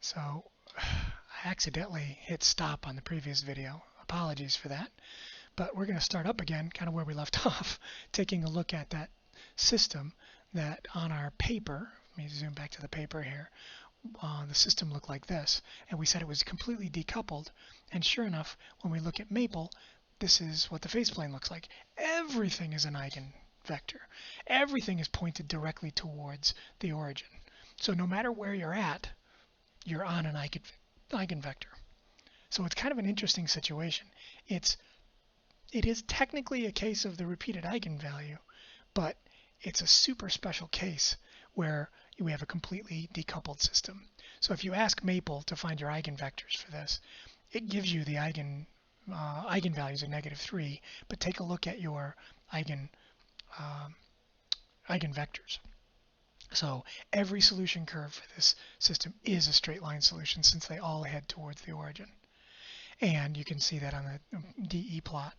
So I accidentally hit stop on the previous video. Apologies for that. But we're going to start up again, kind of where we left off, taking a look at that system that on our paper, let me zoom back to the paper here, the system looked like this. And we said it was completely decoupled. And sure enough, when we look at Maple, this is what the faceplane looks like. Everything is an eigenvector. Everything is pointed directly towards the origin. So no matter where you're at, you're on an eigenvector. So it's kind of an interesting situation. It is technically a case of the repeated eigenvalue, but it's a super special case where we have a completely decoupled system. So if you ask Maple to find your eigenvectors for this, it gives you the eigenvalues of -3, but take a look at your eigenvectors. So every solution curve for this system is a straight line solution since they all head towards the origin. And you can see that on the DE plot,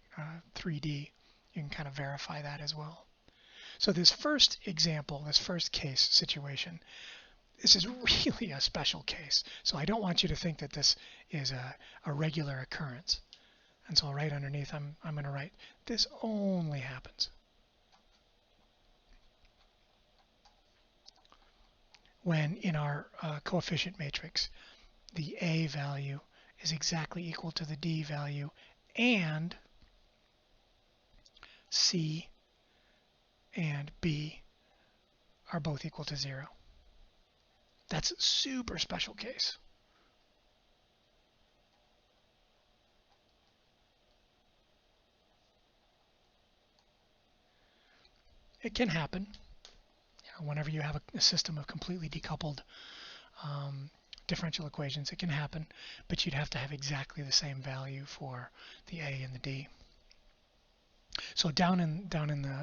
3D. You can kind of verify that as well. So this first example, this first case situation, this is really a special case. So I don't want you to think that this is a regular occurrence. And so right underneath, I'm going to write, this only happens when in our coefficient matrix, the A value is exactly equal to the D value and C and B are both equal to 0. That's a super special case. It can happen. Whenever you have a system of completely decoupled differential equations, it can happen, but you'd have to have exactly the same value for the A and the D. So down in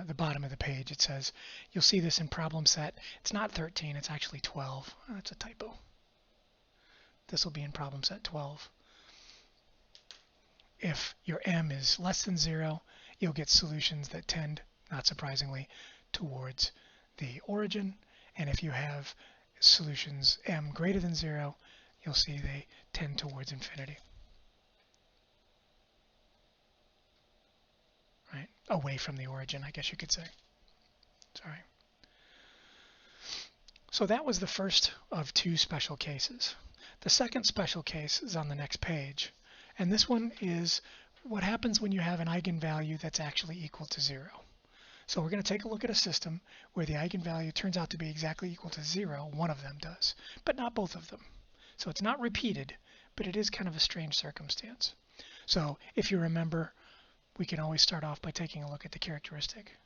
the bottom of the page, it says, you'll see this in problem set. It's not 13, it's actually 12. That's a typo. This will be in problem set 12. If your M is less than 0, you'll get solutions that tend, not surprisingly, towards the origin. And if you have solutions M greater than 0, you'll see they tend towards infinity. Right? Away from the origin, I guess you could say. Sorry. So that was the first of two special cases. The second special case is on the next page. And this one is what happens when you have an eigenvalue that's actually equal to 0. So we're going to take a look at a system where the eigenvalue turns out to be exactly equal to 0. One of them does, but not both of them. So it's not repeated, but it is kind of a strange circumstance. So if you remember, we can always start off by taking a look at the characteristic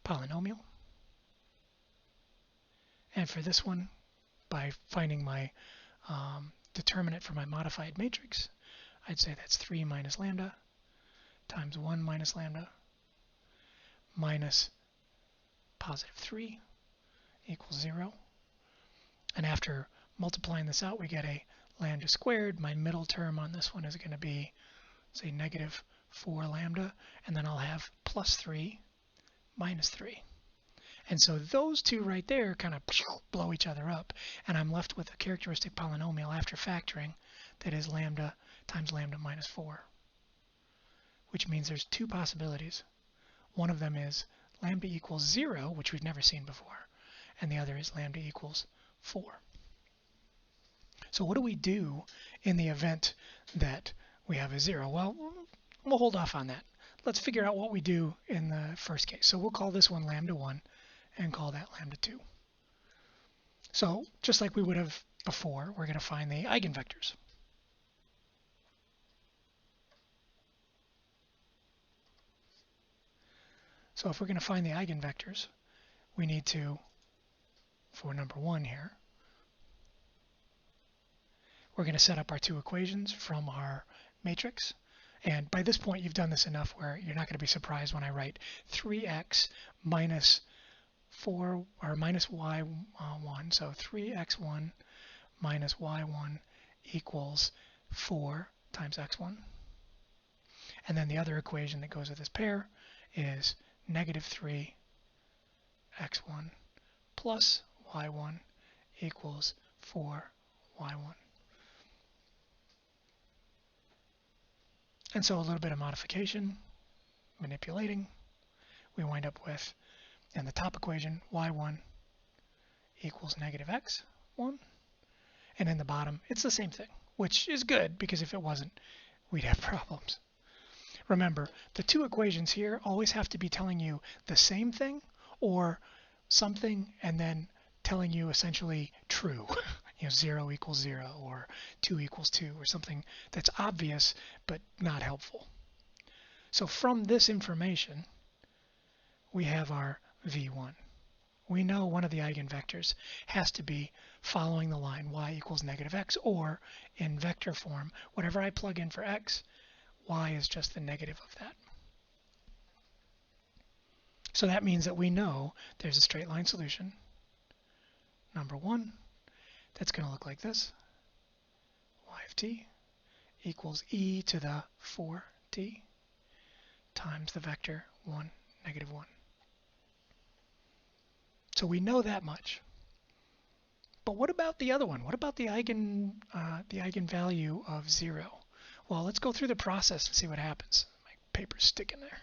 polynomial. And for this one, by finding my determinant for my modified matrix, I'd say that's 3 minus lambda times 1 minus lambda minus positive 3 equals 0. And after multiplying this out, we get a lambda squared. My middle term on this one is going to be, say, -4 lambda, and then I'll have plus 3 minus 3. And so those two right there kind of blow each other up, and I'm left with a characteristic polynomial after factoring that is lambda times lambda minus 4, which means there's two possibilities. One of them is lambda equals 0, which we've never seen before, and the other is lambda equals 4. So what do we do in the event that we have a 0? Well, we'll hold off on that. Let's figure out what we do in the first case. So we'll call this one lambda 1 and call that lambda 2. So just like we would have before, we're going to find the eigenvectors. So if we're going to find the eigenvectors, we need to, for number 1 here, we're going to set up our two equations from our matrix. And by this point, you've done this enough where you're not going to be surprised when I write 3x minus 4 or minus y1. So 3x1 minus y1 equals 4 times x1. And then the other equation that goes with this pair is -3 x1 plus y1 equals for y1. And so a little bit of modification, manipulating, we wind up with, in the top equation, y1 equals negative x1. And in the bottom, it's the same thing, which is good, because if it wasn't, we'd have problems. Remember, the two equations here always have to be telling you the same thing or something and then telling you essentially true. 0 equals 0 or 2 equals 2 or something that's obvious but not helpful. So from this information, we have our v1. We know one of the eigenvectors has to be following the line y equals negative x, or in vector form, whatever I plug in for x, y is just the negative of that. So that means that we know there's a straight line solution, number 1, that's going to look like this. Y of t equals e to the 4t times the vector 1, negative 1. So we know that much. But what about the other one? What about the eigenvalue of 0? Well, let's go through the process and see what happens. My paper's sticking there.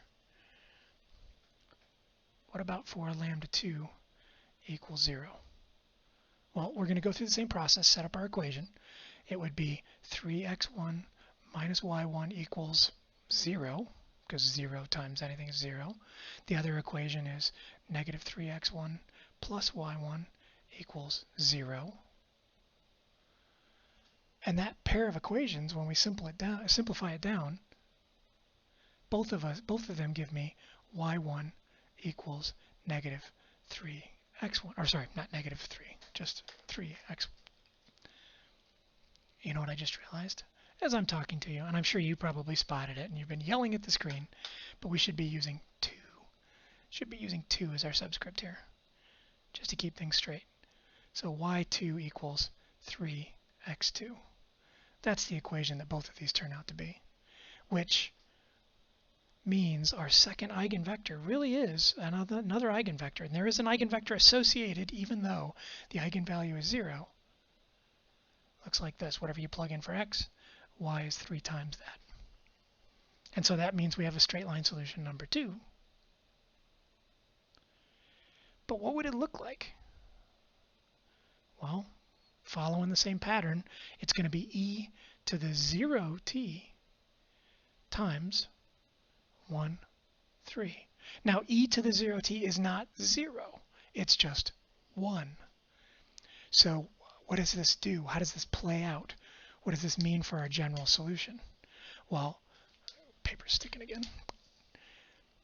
What about for lambda 2 equals 0? Well, we're going to go through the same process, set up our equation. It would be 3x1 minus y1 equals 0, because 0 times anything is 0. The other equation is negative 3x1 plus y1 equals 0. And that pair of equations, when we simplify it down, both of them give me y1 equals negative 3x1, or sorry, not negative 3, just 3x. You know what I just realized? As I'm talking to you, and I'm sure you probably spotted it and you've been yelling at the screen, but we should be using 2. Should be using 2 as our subscript here, just to keep things straight. So y2 equals 3x2. That's the equation that both of these turn out to be, which means our second eigenvector really is another eigenvector. And there is an eigenvector associated even though the eigenvalue is 0. Looks like this. Whatever you plug in for x, y is 3 times that. And so that means we have a straight line solution number 2. But what would it look like? Well, following the same pattern, it's going to be e to the 0t times 1, 3. Now, e to the 0t is not 0. It's just 1. So what does this do? How does this play out? What does this mean for our general solution? Well, paper's sticking again.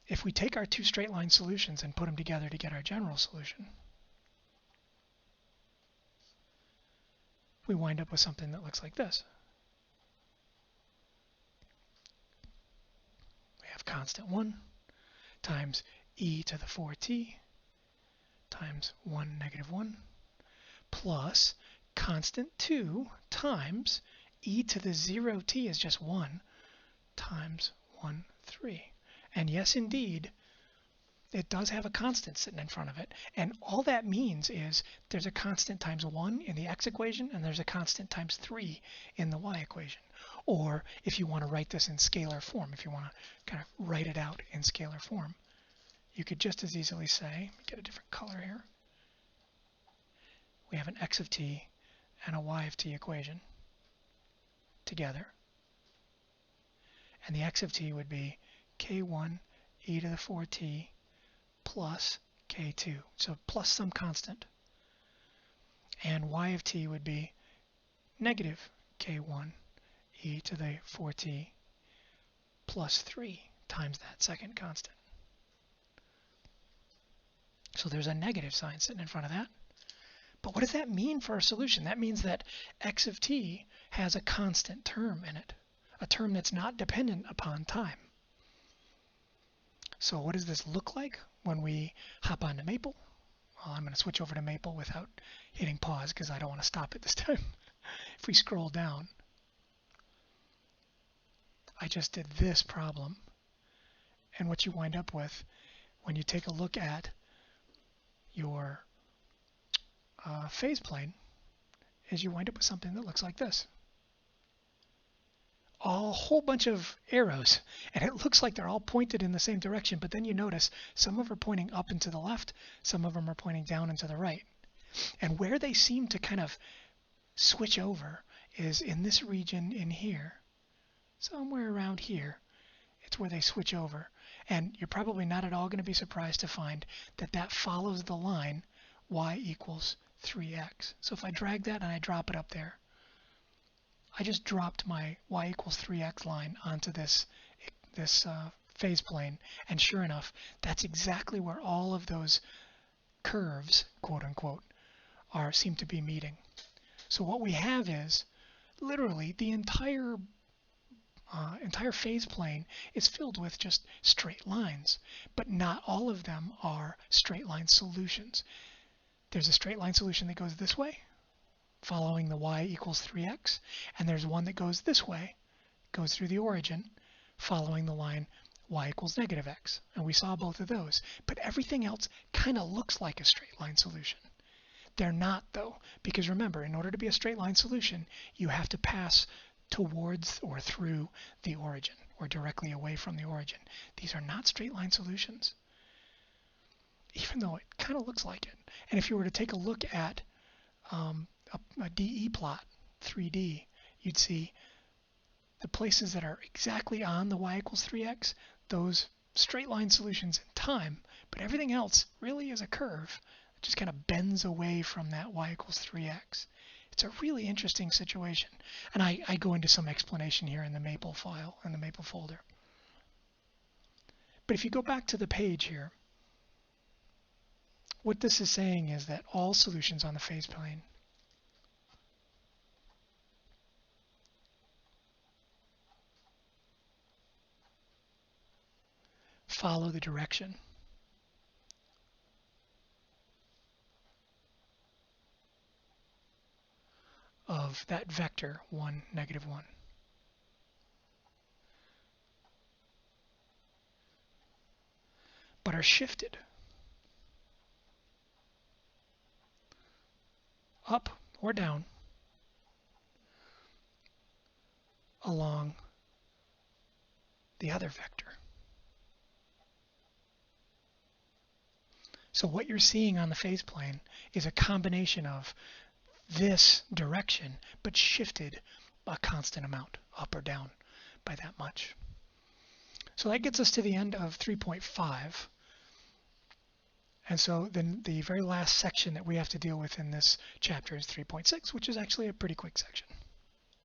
If we take our two straight line solutions and put them together to get our general solution, we wind up with something that looks like this. We have constant 1 times e to the 4t times 1, negative 1 plus constant 2 times e to the 0t is just 1 times 1, 3. And yes, indeed, it does have a constant sitting in front of it. And all that means is there's a constant times 1 in the x equation, and there's a constant times 3 in the y equation. Or if you want to write this in scalar form, if you want to kind of write it out in scalar form, you could just as easily say, let me get a different color here. We have an x of t and a y of t equation together. And the x of t would be k1 e to the 4t plus k2, so plus some constant. And y of t would be negative k1 e to the 4t plus 3 times that second constant. So there's a negative sign sitting in front of that. But what does that mean for our solution? That means that x of t has a constant term in it, a term that's not dependent upon time. So what does this look like when we hop onto Maple? Well, I'm going to switch over to Maple without hitting pause because I don't want to stop it this time. If we scroll down, I just did this problem. And what you wind up with when you take a look at your phase plane is you wind up with something that looks like this. A whole bunch of arrows, and it looks like they're all pointed in the same direction, but then you notice some of them are pointing up and to the left, some of them are pointing down and to the right. And where they seem to kind of switch over is in this region in here, somewhere around here. It's where they switch over. And you're probably not at all going to be surprised to find that that follows the line y equals 3x. So if I drag that and I drop it up there, I just dropped my y equals 3x line onto this phase plane, and sure enough, that's exactly where all of those curves, quote unquote, seem to be meeting. So what we have is literally the entire phase plane is filled with just straight lines, but not all of them are straight line solutions. There's a straight line solution that goes this way, following the y equals 3x, and there's one that goes this way, goes through the origin, following the line y equals negative x. And we saw both of those, but everything else kind of looks like a straight line solution. They're not, though, because remember, in order to be a straight line solution, you have to pass towards or through the origin, or directly away from the origin. These are not straight line solutions, even though it kind of looks like it. And if you were to take a look at a DE plot, 3D, you'd see the places that are exactly on the y equals 3x, those straight line solutions in time, but everything else really is a curve that just kind of bends away from that y equals 3x. It's a really interesting situation, and I go into some explanation here in the Maple file, in the Maple folder. But if you go back to the page here, what this is saying is that all solutions on the phase plane follow the direction of that vector 1, negative 1. But are shifted up or down along the other vector. So what you're seeing on the phase plane is a combination of this direction, but shifted a constant amount, up or down by that much. So that gets us to the end of 3.5. And so then the very last section that we have to deal with in this chapter is 3.6, which is actually a pretty quick section.